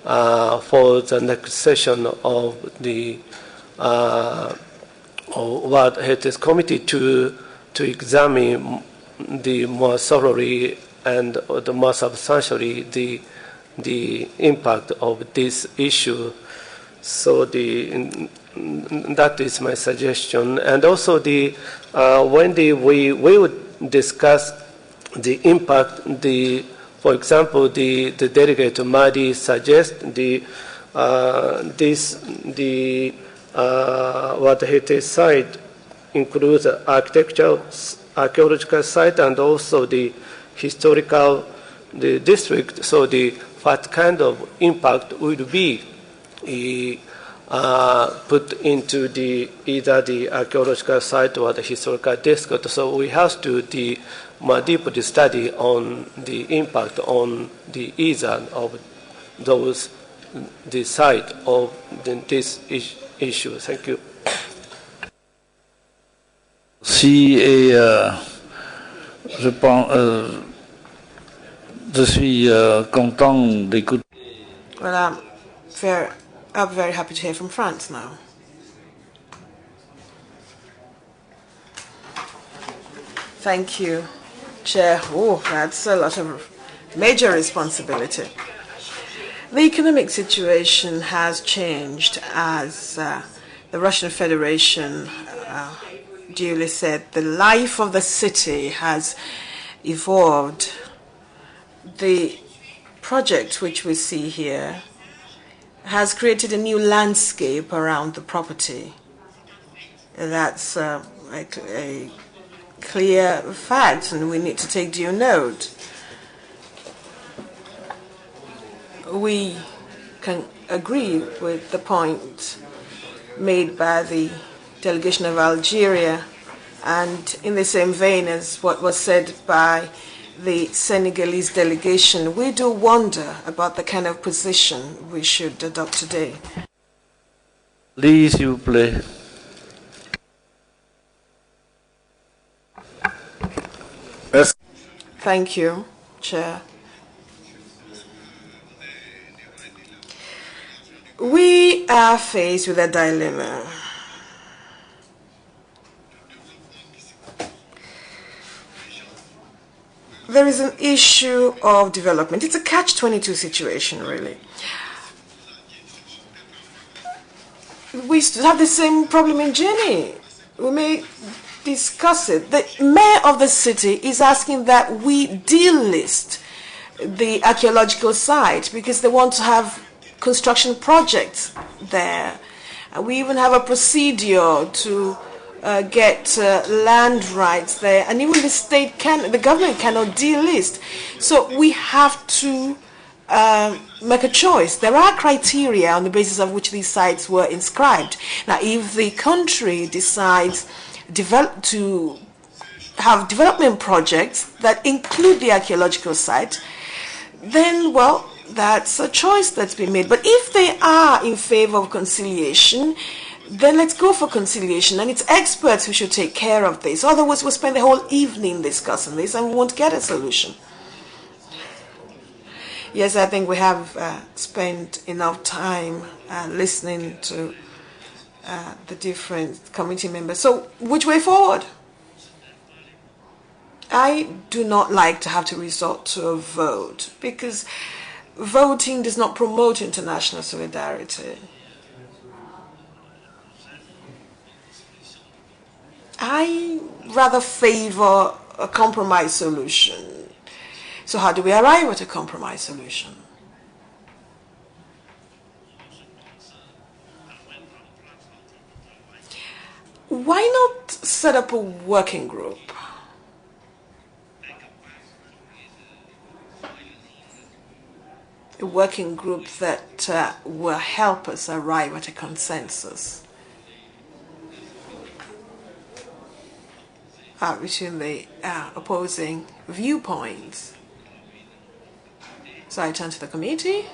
for the next session of the World Heritage Committee to examine the more thoroughly and the more substantially the impact of this issue. So that is my suggestion. And also when we would discuss the impact, for example, the delegate Mahdi suggests the World Heritage Site includes archaeological site and also the historical district. So what kind of impact will be put into either the archaeological site or the historical district. So we have to do more deep study on the impact on either of the site of this issue. Thank you. Je suis content d'écouter. Well, I'm very happy to hear from France now. Thank you, Chair. Oh, that's a lot of major responsibility. The economic situation has changed as the Russian Federation duly said. The life of the city has evolved. The project which we see here has created a new landscape around the property. That's a clear fact, and we need to take due note. We can agree with the point made by the delegation of Algeria, and in the same vein as what was said by the Senegalese delegation, we do wonder about the kind of position we should adopt today. Please, s'il vous plaît. Thank you, Chair. We are faced with a dilemma. There is an issue of development. It's a catch-22 situation, really. We still have the same problem in Guinea. We may discuss it. The mayor of the city is asking that we delist the archaeological site because they want to have construction projects there. We even have a procedure to get land rights there, and even the government cannot delist. So we have to make a choice. There are criteria on the basis of which these sites were inscribed. Now, if the country decides to have development projects that include the archaeological site, then, well, that's a choice that's been made. But if they are in favor of conciliation, then let's go for conciliation, and it's experts who should take care of this. Otherwise, we'll spend the whole evening discussing this and we won't get a solution. Yes, I think we have spent enough time listening to the different committee members. So, which way forward? I do not like to have to resort to a vote because voting does not promote international solidarity. I rather favor a compromise solution. So how do we arrive at a compromise solution? Why not set up a working group? A working group that will help us arrive at a consensus between the opposing viewpoints. So I turn to the committee.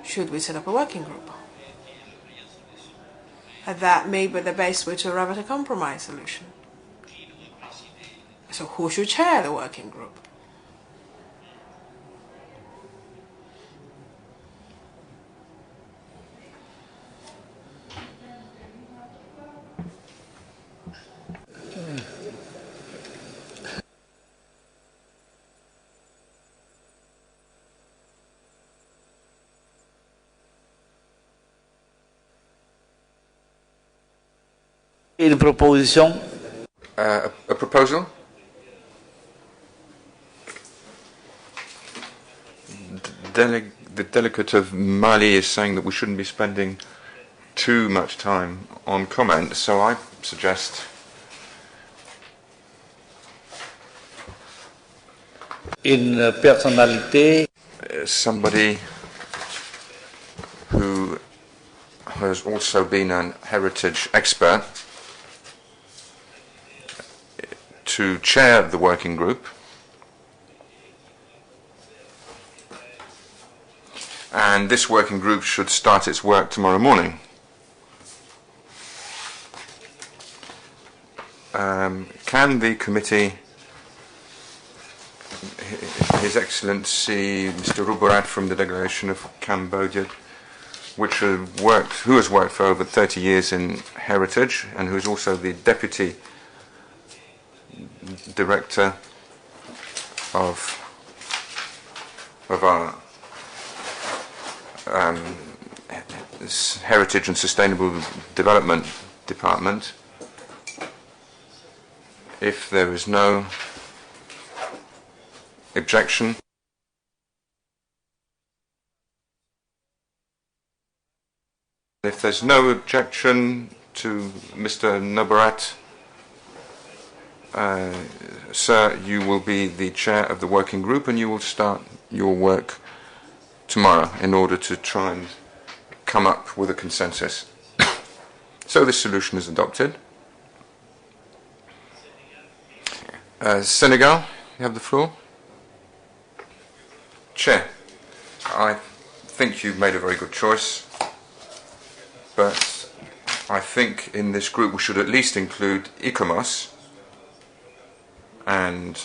Should we set up a working group? That may be the best way to arrive at a compromise solution. So who should chair the working group? Une proposition. A proposal? The delegate of Mali is saying that we shouldn't be spending too much time on comment, so I suggest Une personnalité. Somebody who has also been an heritage expert to chair the working group, and this working group should start its work tomorrow morning. Can the committee, His Excellency Mr. Rubarat from the delegation of Cambodia, who has worked for over 30 years in heritage and who is also the deputy director of our Heritage and Sustainable Development Department. If there is no objection, if there's no objection to Mr. Nabarat, sir, you will be the chair of the working group and you will start your work tomorrow in order to try and come up with a consensus. So this solution is adopted. Senegal, you have the floor. Chair, I think you've made a very good choice, but I think in this group we should at least include ICOMOS and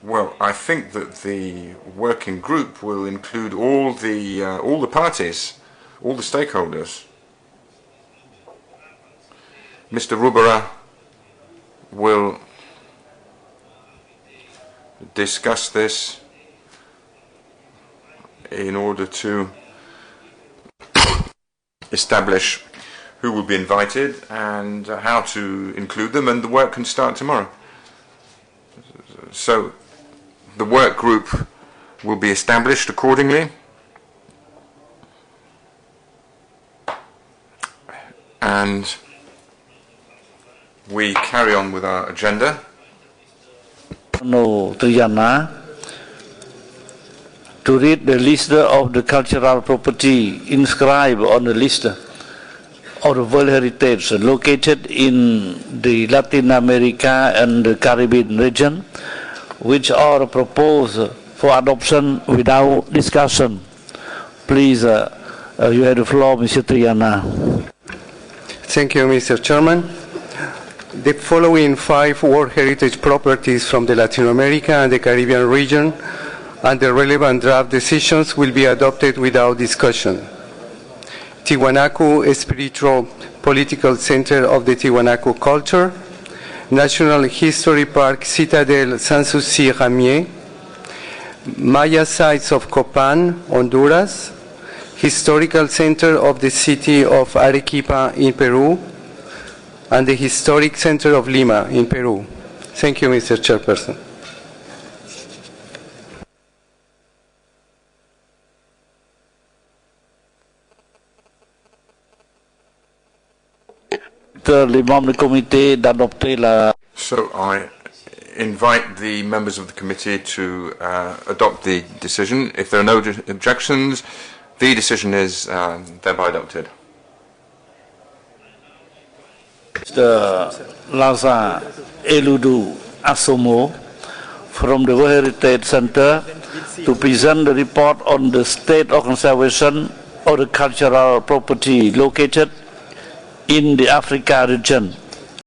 well, I think that the working group will include all the parties, all the stakeholders. Mr. Rubera will discuss this in order to establish who will be invited and how to include them, and the work can start tomorrow. So the work group will be established accordingly, and we carry on with our agenda. No, Triana, to read the list of the cultural property inscribed on the list of the World Heritage located in the Latin America and the Caribbean region, which are proposed for adoption without discussion. Please, you have the floor, Mr. Triana. Thank you, Mr. Chairman. The following 5 World Heritage properties from the Latin America and the Caribbean region and the relevant draft decisions will be adopted without discussion. Tiwanaku Spiritual Political Center of the Tiwanaku Culture, National History Park Citadel Sanssouci Ramier, Maya Sites of Copan, Honduras, Historical Center of the City of Arequipa in Peru, and the Historic Center of Lima in Peru. Thank you, Mr. Chairperson. So I invite the members of the committee to adopt the decision. If there are no objections, the decision is thereby adopted. Mr. Laza Eludu Asomo from the World Heritage Center to present the report on the state of conservation of the cultural property located in the Africa region.